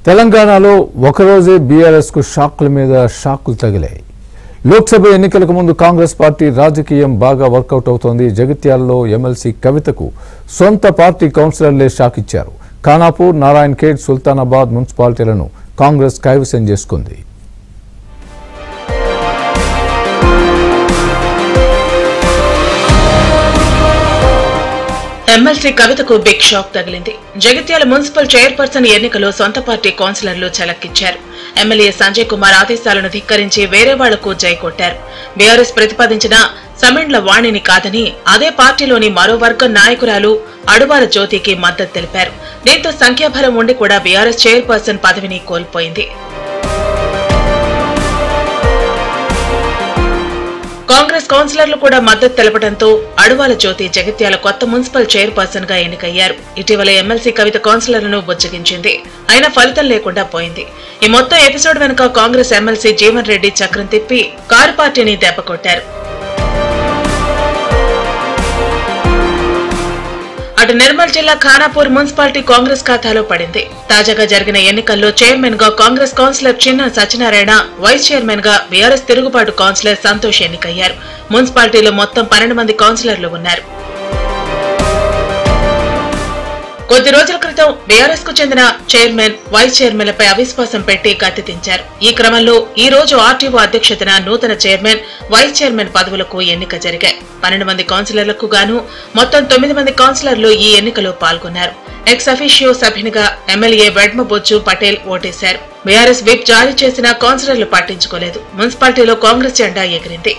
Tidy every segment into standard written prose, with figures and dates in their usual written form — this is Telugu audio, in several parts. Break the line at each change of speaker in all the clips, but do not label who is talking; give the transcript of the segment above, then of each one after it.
తెలంగాణలో ఒకరోజే బీఆర్ఎస్ కు షాక్ల మీద షాకులు తగిలాయి. లోక్సభ ఎన్నికలకు ముందు కాంగ్రెస్ పార్టీ రాజకీయం బాగా వర్కౌట్ అవుతోంది. జగిత్యాలలో ఎమ్మెల్సీ కవితకు సొంత పార్టీ కౌన్సిలర్లే షాక్ ఇచ్చారు. ఖానాపూర్, నారాయణఖేడ్, సుల్తానాబాద్ మున్సిపాలిటీలను కాంగ్రెస్ కైవసం చేసుకుంది.
ఎమ్మెల్సీ కవితకు బిగ్ షాక్ తగిలింది. జగిత్యాల మున్సిపల్ చైర్పర్సన్ ఎన్నికలో సొంత పార్టీ కౌన్సిలర్లు చలక్కిచ్చారు. ఎమ్మెల్యే సంజయ్ కుమార్ ఆదేశాలను ధిక్కరించి వేరే వాళ్లకు జై కొట్టారు. బీఆర్ఎస్ ప్రతిపాదించిన సమిండ్ల వాణిని కాదని అదే పార్టీలోని మరో వర్గం నాయకురాలు అడువాల జ్యోతికి మద్దతు తెలిపారు. దీంతో సంఖ్యాబలం ఉండి కూడా బీఆర్ఎస్ చైర్పర్సన్ పదవిని కోల్పోయింది. కాంగ్రెస్ కౌన్సిలర్లు కూడా మద్దతు తెలపడంతో అడువాల జ్యోతి జగిత్యాల కొత్త మున్సిపల్ చైర్పర్సన్ గా ఎన్నికయ్యారు. ఇటీవల ఎమ్మెల్సీ కవిత కౌన్సిలర్లను బుజ్జగించింది. అయినా ఫలితం లేకుండా పోయింది. ఈ మొత్తం ఎపిసోడ్ వెనుక కాంగ్రెస్ ఎమ్మెల్సీ జీవన్ రెడ్డి చక్రం తిప్పి కారు పార్టీని దెబ్బకొట్టారు. అటు నిర్మల్ జిల్లా ఖానాపూర్ మున్సిపాలిటీ కాంగ్రెస్ ఖాతాలో పడింది. తాజాగా జరిగిన ఎన్నికల్లో చైర్మన్ గా కాంగ్రెస్ కౌన్సిలర్ చిన్న సత్యనారాయణ, వైస్ చైర్మన్ గా బీఆర్ఎస్ తిరుగుబాటు కౌన్సిలర్ సంతోష్ ఎన్నికయ్యారు. మున్సిపాలిటీలో మొత్తం 12 మంది కౌన్సిలర్లు ఉన్నారు. కొద్ది రోజుల క్రితం బీఆర్ఎస్ కు చెందిన చైర్మన్, వైస్ చైర్మన్లపై అవిశ్వాసం పెట్టి కత్తిదించారు. ఈ క్రమంలో ఈ రోజు ఆర్టీఓ అధ్యక్షతన నూతన చైర్మన్, వైస్ చైర్మన్ పదవులకు ఎన్నిక జరిగాయి. 12 మంది కౌన్సిలర్లకు గాను మొత్తం 9 మంది కౌన్సిలర్లు ఈ ఎన్నికలో పాల్గొన్నారు. ఎక్స్ అఫీషియో సభ్యునిగా ఎమ్మెల్యే వెడ్మబొజ్జు పటేల్ ఓటేశారు. బీఆర్ఎస్ విప్ జారీ చేసిన కౌన్సిలర్లు పట్టించుకోలేదు. మున్సిపాలిటీలో కాంగ్రెస్ జెండా ఎగిరింది.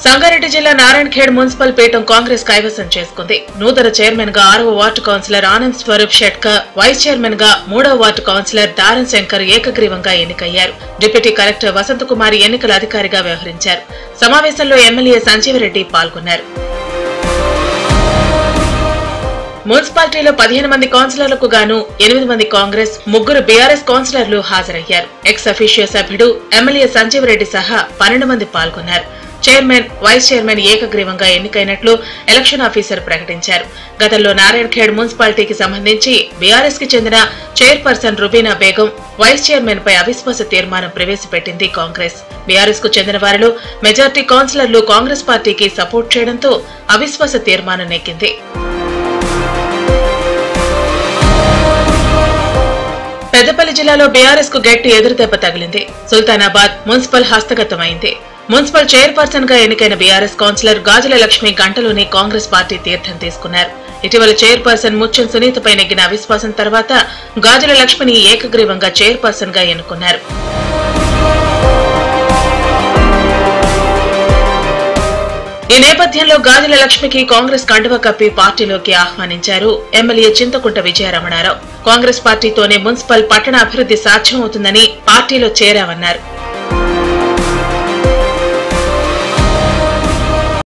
సంగారెడ్డి జిల్లా నారాయణఖేడ్ మున్సిపల్ పీఠం కాంగ్రెస్ కైవసం చేసుకుంది. నూతన చైర్మన్ గా 6వ ward councillor Anand Swaroop Shetkar, vice chairman గా 3వ వార్డు కౌన్సిలర్ దారన్ శంకర్ ఏకగ్రీవంగా ఎన్నికయ్యారు. డిప్యూటీ కలెక్టర్ వసంత కుమారి ఎన్నికల అధికారిగా వ్యవహరించారు. సమావేశంలో ఎమ్మెల్యే సంజీవరెడ్డి పాల్గొన్నారు. మున్సిపాలిటీలో 15 మంది కౌన్సిలర్లకు గాను 8 మంది కాంగ్రెస్, 3 బీఆర్ఎస్ కౌన్సిలర్లు హాజరయ్యారు. ఎక్స్ అఫీషియో సభ్యుడు ఎమ్మెల్యే సంజీవరెడ్డి సహా 12 మంది పాల్గొన్నారు. చైర్మన్, వైస్ చైర్మన్ ఏకగ్రీవంగా ఎన్నికైనట్లు ఎలక్షన్ ఆఫీసర్ ప్రకటించారు. గతంలో నారాయణఖేడ్ మున్సిపాలిటీకి సంబంధించి బీఆర్ఎస్ కి చెందిన chairperson Rubina Begum, vice chairman పై అవిశ్వాస తీర్మానం ప్రవేశపెట్టింది కాంగ్రెస్. బీఆర్ఎస్ కు చెందిన వారిలో మెజార్టీ కౌన్సిలర్లు కాంగ్రెస్ పార్టీకి సపోర్ట్ చేయడంతో అవిశ్వాస తీర్మానం నెగ్గింది. పెద్దపల్లి జిల్లాలో బీఆర్ఎస్ కు గట్టి ఎదురుదెబ్బ తగిలింది. సుల్తానాబాద్ మున్సిపల్ హస్తగతమైంది. మున్సిపల్ చైర్పర్సన్ గా ఎన్నికైన బీఆర్ఎస్ కౌన్సిలర్ గాజుల లక్ష్మి గంటలోనే కాంగ్రెస్ పార్టీ తీర్థం తీసుకున్నారు. ఇటీవల చైర్పర్సన్ ముత్యం సునీతపై నెగ్గిన అవిశ్వాసం తర్వాత గాజుల లక్ష్మిని ఏకగ్రీవంగా చైర్పర్సన్ గా ఎన్నుకున్నారు. ఈ నేపథ్యంలో గాజుల లక్ష్మికి కాంగ్రెస్ కండువా కప్పి పార్టీలోకి ఆహ్వానించారు ఎమ్మెల్యే చింతకుంట విజయరమణారావు. కాంగ్రెస్ పార్టీతోనే మున్సిపల్ పట్టణ అభివృద్ధి సాధ్యమవుతుందని పార్టీలో చేరామన్నారు.